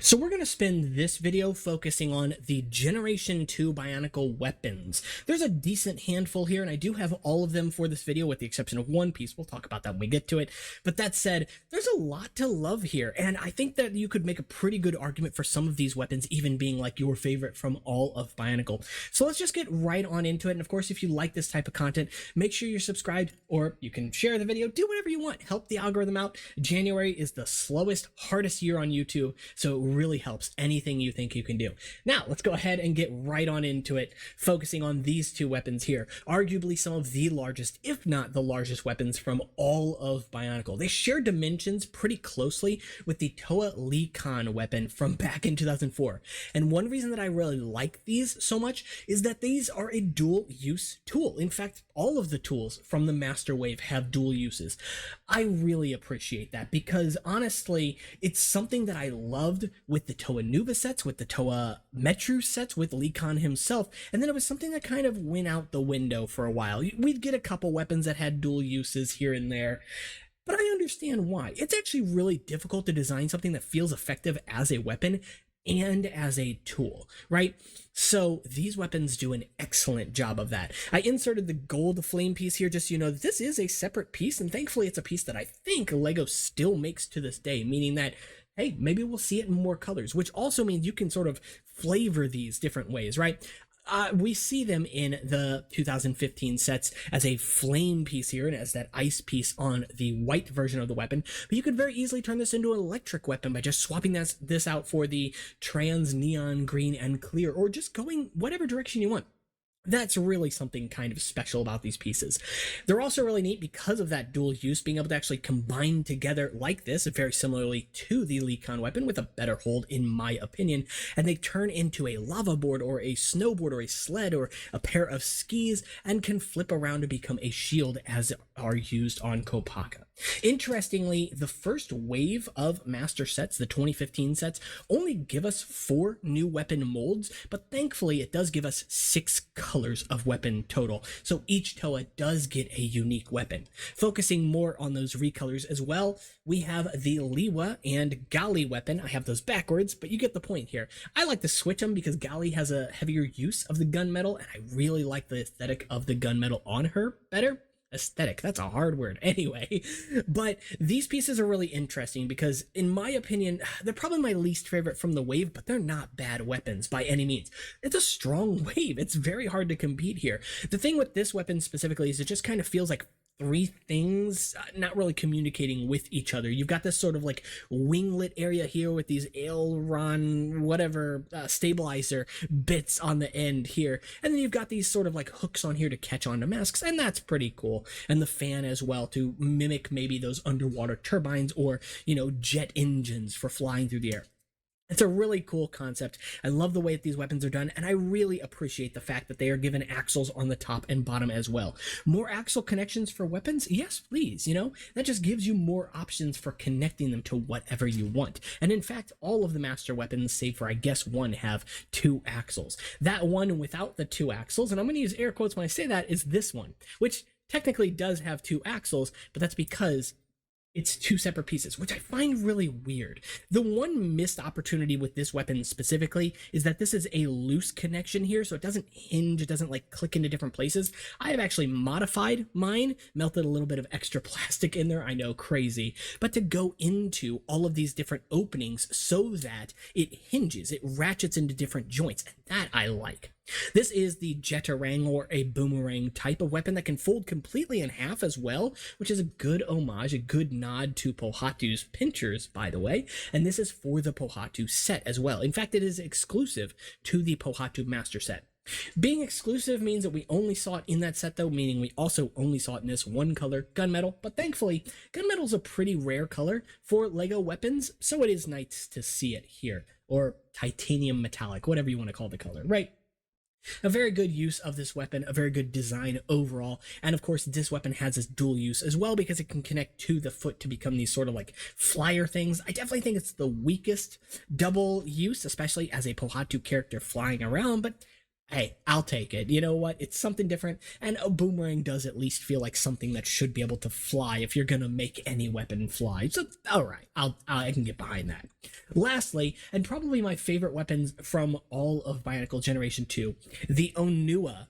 So we're going to spend this video focusing on the Generation 2 Bionicle weapons. There's a decent handful here, and I do have all of them for this video with the exception of one piece. We'll talk about that when we get to it. But that said, there's a lot to love here, and I think that you could make a pretty good argument for some of these weapons even being like your favorite from all of Bionicle. So let's just get right on into it, and of course, if you like this type of content, make sure you're subscribed, or you can share the video, do whatever you want, help the algorithm out. January is the slowest, hardest year on YouTube, so it really helps anything you think you can do. Now, let's go ahead and get right on into it, focusing on these two weapons here, arguably some of the largest, if not the largest weapons from all of Bionicle. They share dimensions pretty closely with the Toa Lee-Kan weapon from back in 2004. And one reason that I really like these so much is that these are a dual-use tool. In fact, all of the tools from the Master Wave have dual uses. I really appreciate that because honestly, it's something that I loved with the Toa Nuva sets, with the Toa Metru sets, with Lee-Kan himself, and then it was something that kind of went out the window for a while. We'd get a couple weapons that had dual uses here and there, but I understand why. It's actually really difficult to design something that feels effective as a weapon and as a tool, right? So these weapons do an excellent job of that. I inserted the gold flame piece here just so you know that this is a separate piece, and thankfully it's a piece that I think LEGO still makes to this day, meaning that, hey, maybe we'll see it in more colors, which also means you can sort of flavor these different ways, right? We see them in the 2015 sets as a flame piece here and as that ice piece on the white version of the weapon, but you could very easily turn this into an electric weapon by just swapping this out for the trans neon green and clear, or just going whatever direction you want. That's really something kind of special about these pieces. They're also really neat because of that dual use, being able to actually combine together like this, very similarly to the Lee-Kan weapon with a better hold in my opinion, and they turn into a lava board or a snowboard or a sled or a pair of skis and can flip around to become a shield as are used on Kopaka. Interestingly, the first wave of master sets, the 2015 sets, only give us 4 new weapon molds, but thankfully it does give us 6 colors of weapon total, so each Toa does get a unique weapon. Focusing more on those recolors as well, we have the Liwa and Gali weapon. I have those backwards, but you get the point here. I like to switch them because Gali has a heavier use of the gunmetal, and I really like the aesthetic of the gunmetal on her better. Aesthetic, that's a hard word anyway. But these pieces are really interesting because in my opinion they're probably my least favorite from the wave, but they're not bad weapons by any means. It's a strong wave, it's very hard to compete here. The thing with this weapon specifically is it just kind of feels like 3 things not really communicating with each other. You've got this sort of like winglet area here with these aileron whatever stabilizer bits on the end here, and then you've got these sort of like hooks on here to catch onto masks, and that's pretty cool. And the fan as well to mimic maybe those underwater turbines or, you know, jet engines for flying through the air. It's a really cool concept. I love the way that these weapons are done, and I really appreciate the fact that they are given axles on the top and bottom as well. More axle connections for weapons? Yes, please, you know? That just gives you more options for connecting them to whatever you want. And in fact, all of the master weapons, save for I guess one, have 2 axles. That one without the 2 axles, and I'm going to use air quotes when I say that, is this one, which technically does have 2 axles, but that's because it's 2 separate pieces, which I find really weird. The one missed opportunity with this weapon specifically is that this is a loose connection here, so it doesn't hinge, it doesn't like click into different places. I have actually modified mine, melted a little bit of extra plastic in there, I know, crazy, but to go into all of these different openings so that it hinges, it ratchets into different joints, and that I like. This is the Jetarang, or a boomerang type of weapon that can fold completely in half as well, which is a good homage, a good nod to Pohatu's pinchers, by the way, and this is for the Pohatu set as well. In fact, it is exclusive to the Pohatu Master set. Being exclusive means that we only saw it in that set though, meaning we also only saw it in this one color, gunmetal, but thankfully, gunmetal is a pretty rare color for LEGO weapons, so it is nice to see it here, or titanium metallic, whatever you want to call the color, right? A very good use of this weapon, a very good design overall, and of course this weapon has this dual use as well because it can connect to the foot to become these sort of like flyer things. I definitely think it's the weakest double use, especially as a Pohatu character flying around, but Hey, I'll take it. You know what? It's something different, and a boomerang does at least feel like something that should be able to fly if you're gonna make any weapon fly. So, all right, I can get behind that. Lastly, and probably my favorite weapons from all of Bionicle Generation 2, the Onua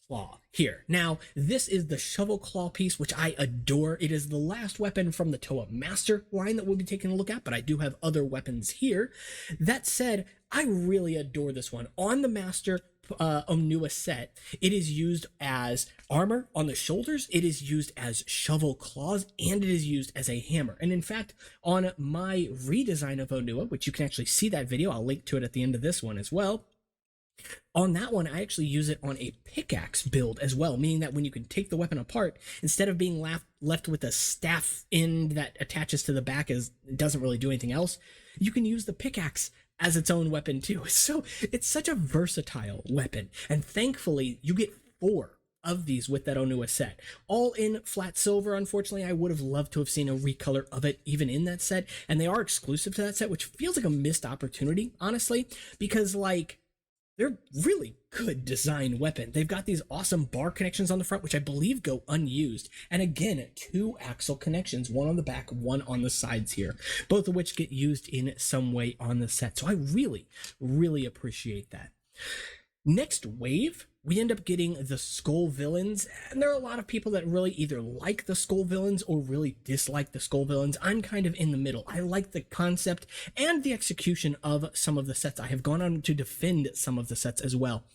claw here. Now, this is the shovel claw piece, which I adore. It is the last weapon from the Toa Master line that we'll be taking a look at, but I do have other weapons here. That said, I really adore this one. On the Master Onua set, it is used as armor on the shoulders, it is used as shovel claws, and it is used as a hammer. And in fact, on my redesign of Onua, which you can actually see that video, I'll link to it at the end of this one as well. On that one, I actually use it on a pickaxe build as well, meaning that when you can take the weapon apart, instead of being left with a staff end that attaches to the back as it doesn't really do anything else, you can use the pickaxe as its own weapon too. So it's such a versatile weapon, and thankfully you get 4 of these with that Onua set, all in flat silver. Unfortunately, I would have loved to have seen a recolor of it even in that set, and they are exclusive to that set, which feels like a missed opportunity, honestly, because like, they're really good design weapon. They've got these awesome bar connections on the front, which I believe go unused. And again, 2 axle connections, one on the back, one on the sides here, both of which get used in some way on the set. So I really, really appreciate that. Next wave, we end up getting the Skull Villains, and there are a lot of people that really either like the Skull Villains or really dislike the Skull Villains. I'm kind of in the middle. I like the concept and the execution of some of the sets. I have gone on to defend some of the sets as well.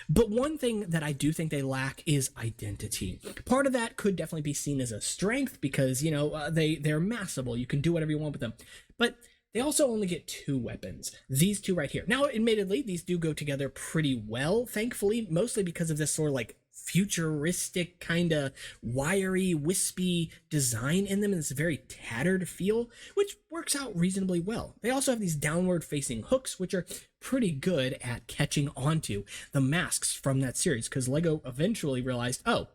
But one thing that I do think they lack is identity. Part of that could definitely be seen as a strength because, you know, they're massable. You can do whatever you want with them. But they also only get 2 weapons, these 2 right here. Now, admittedly, these do go together pretty well, thankfully, mostly because of this sort of like futuristic, kind of wiry, wispy design in them, and this very tattered feel, which works out reasonably well. They also have these downward facing hooks, which are pretty good at catching onto the masks from that series, because LEGO eventually realized, oh,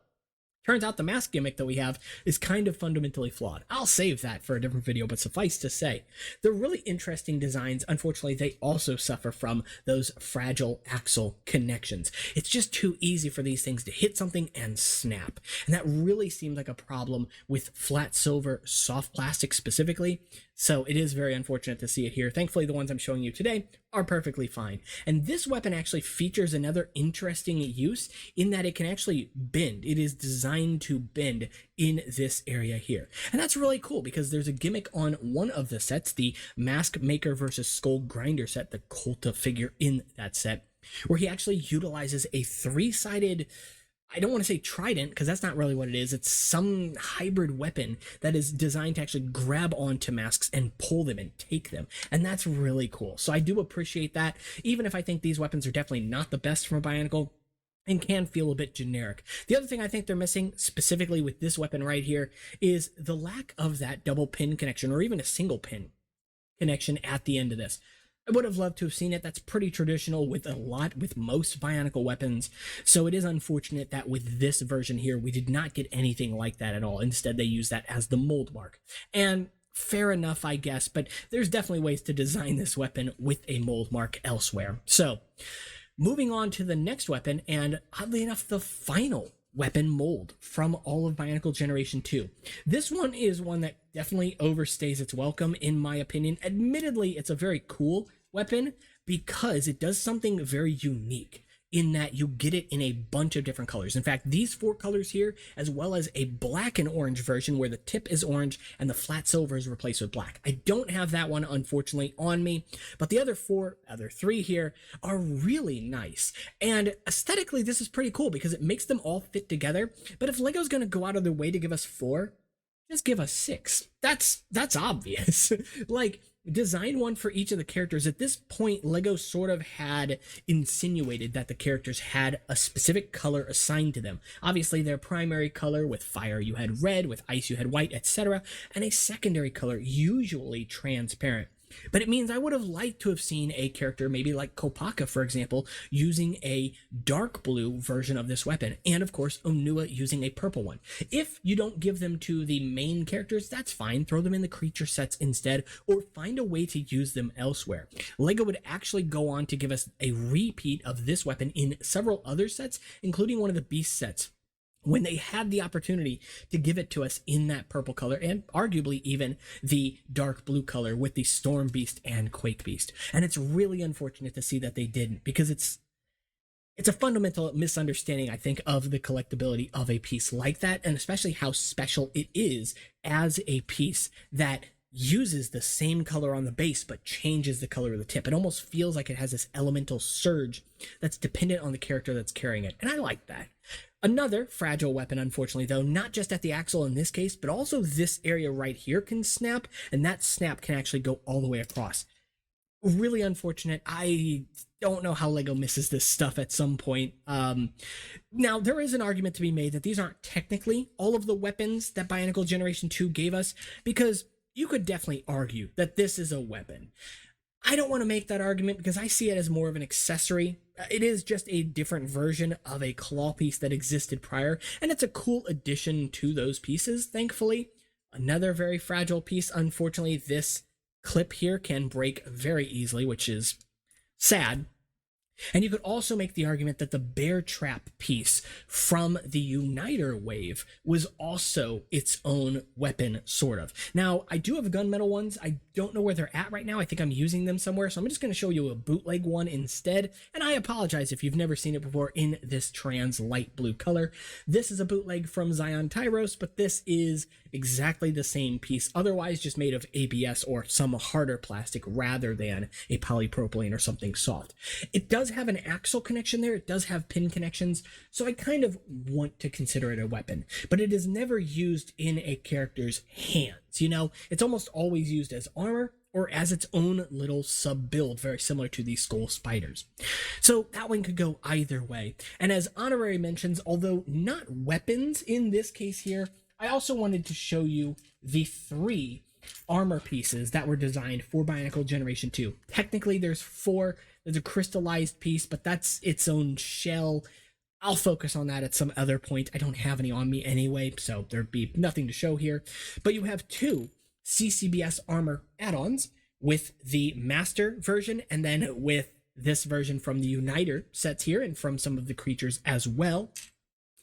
turns out the mask gimmick that we have is kind of fundamentally flawed. I'll save that for a different video, but suffice to say, they're really interesting designs. Unfortunately, they also suffer from those fragile axle connections. It's just too easy for these things to hit something and snap. And that really seemed like a problem with flat silver soft plastic specifically. So it is very unfortunate to see it here. Thankfully, the ones I'm showing you today are perfectly fine. And this weapon actually features another interesting use in that it can actually bend. It is designed to bend in this area here. And that's really cool because there's a gimmick on one of the sets, the Mask Maker versus Skull Grinder set, the Kolta figure in that set, where he actually utilizes a 3-sided, I don't want to say trident because that's not really what it is. It's some hybrid weapon that is designed to actually grab onto masks and pull them and take them. And that's really cool. So I do appreciate that, even if I think these weapons are definitely not the best from a Bionicle and can feel a bit generic. The other thing I think they're missing, specifically with this weapon right here, is the lack of that double pin connection or even a single pin connection at the end of this. I would have loved to have seen it. That's pretty traditional with most Bionicle weapons. So it is unfortunate that with this version here, we did not get anything like that at all. Instead, they use that as the mold mark. And fair enough, I guess, but there's definitely ways to design this weapon with a mold mark elsewhere. So moving on to the next weapon, and oddly enough, the final weapon mold from all of Bionicle Generation 2. This one is one that definitely overstays its welcome, in my opinion. Admittedly, it's a very cool weapon because it does something very unique in that you get it in a bunch of different colors. In fact, these 4 colors here, as well as a black and orange version where the tip is orange and the flat silver is replaced with black. I don't have that one, unfortunately, on me, but the other 3 here are really nice. And aesthetically, this is pretty cool because it makes them all fit together. But if LEGO's gonna go out of their way to give us 4, just give us 6. That's obvious. Like, design one for each of the characters. At this point, LEGO sort of had insinuated that the characters had a specific color assigned to them. Obviously, their primary color, with fire you had red, with ice you had white, etc., and a secondary color, usually transparent. But it means I would have liked to have seen a character maybe like Kopaka, for example, using a dark blue version of this weapon, and of course Onua using a purple one. If you don't give them to the main characters, that's fine. Throw them in the creature sets instead, or find a way to use them elsewhere. LEGO would actually go on to give us a repeat of this weapon in several other sets, including one of the beast sets, when they had the opportunity to give it to us in that purple color, and arguably even the dark blue color with the Storm Beast and Quake Beast. And it's really unfortunate to see that they didn't, because it's a fundamental misunderstanding, I think, of the collectability of a piece like that, and especially how special it is as a piece that uses the same color on the base but changes the color of the tip. It almost feels like it has this elemental surge that's dependent on the character that's carrying it, and I like that. Another fragile weapon, unfortunately, though, not just at the axle in this case, but also this area right here can snap, and that snap can actually go all the way across. Really unfortunate. I don't know how LEGO misses this stuff at some point. Now, there is an argument to be made that these aren't technically all of the weapons that Bionicle Generation 2 gave us, because you could definitely argue that this is a weapon. I don't want to make that argument because I see it as more of an accessory. It is just a different version of a claw piece that existed prior, and it's a cool addition to those pieces, thankfully. Another very fragile piece. Unfortunately, this clip here can break very easily, which is sad. And you could also make the argument that the bear trap piece from the Uniter wave was also its own weapon, sort of. Now, I do have gunmetal ones. I don't know where they're at right now. I think I'm using them somewhere, so I'm just going to show you a bootleg one instead. And I apologize if you've never seen it before in this trans light blue color. This is a bootleg from Zion Tyros, but this is exactly the same piece, otherwise just made of ABS or some harder plastic rather than a polypropylene or something soft. It does have an axle connection there. It does have pin connections, so I kind of want to consider it a weapon, but it is never used in a character's hands. You know, it's almost always used as armor or as its own little sub build, very similar to the Skull Spiders. So that one could go either way. And as honorary mentions, although not weapons in this case here, I also wanted to show you the 3 armor pieces that were designed for Bionicle Generation 2. Technically, there's 4. There's a crystallized piece, but that's its own shell. I'll focus on that at some other point. I don't have any on me anyway, so there'd be nothing to show here. But you have 2 CCBS armor add-ons with the Master version, and then with this version from the Uniter sets here, and from some of the creatures as well.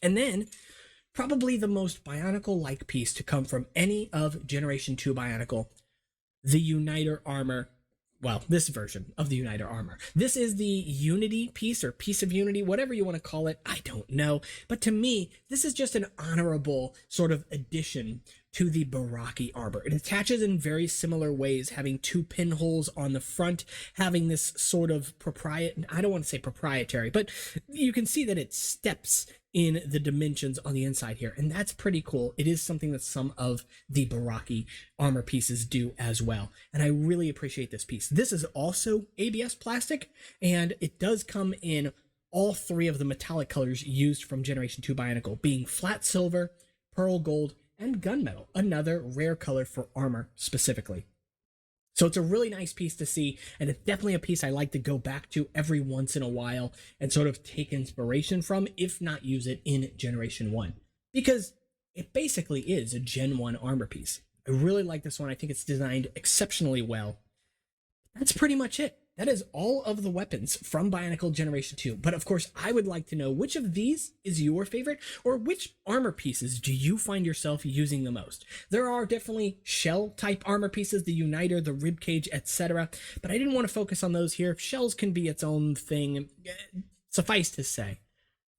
And then probably the most Bionicle-like piece to come from any of Generation 2 Bionicle, the Uniter armor. Well, this version of the Uniter armor. This is the Unity piece, or piece of Unity, whatever you want to call it. I don't know. But to me, this is just an honorable sort of addition to the Baraki armor. It attaches in very similar ways, having 2 pinholes on the front, having this sort of I don't want to say proprietary, but you can see that it steps in the dimensions on the inside here, and that's pretty cool. It is something that some of the Baraki armor pieces do as well, and I really appreciate this piece. This is also ABS plastic, and it does come in all 3 of the metallic colors used from Generation 2 Bionicle, being flat silver, pearl gold, and gunmetal, another rare color for armor specifically. So it's a really nice piece to see, and it's definitely a piece I like to go back to every once in a while and sort of take inspiration from, if not use it in Generation 1. Because it basically is a Gen 1 armor piece. I really like this one. I think it's designed exceptionally well. That's pretty much it. That is all of the weapons from Bionicle Generation 2. But of course, I would like to know which of these is your favorite, or which armor pieces do you find yourself using the most? There are definitely shell type armor pieces, the Uniter, the ribcage, etc. But I didn't want to focus on those here. Shells can be its own thing. Suffice to say,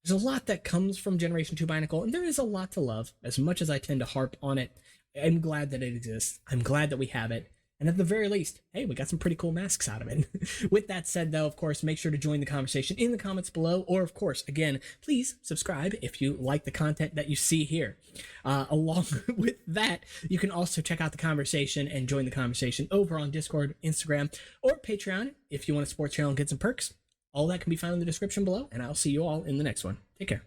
there's a lot that comes from Generation 2 Bionicle, and there is a lot to love. As much as I tend to harp on it, I'm glad that it exists. I'm glad that we have it. And at the very least, hey, we got some pretty cool masks out of it. With that said, though, of course, make sure to join the conversation in the comments below. Or, of course, again, please subscribe if you like the content that you see here. Along with that, you can also check out the conversation and join the conversation over on Discord, Instagram, or Patreon if you want to support the channel and get some perks. All that can be found in the description below, and I'll see you all in the next one. Take care.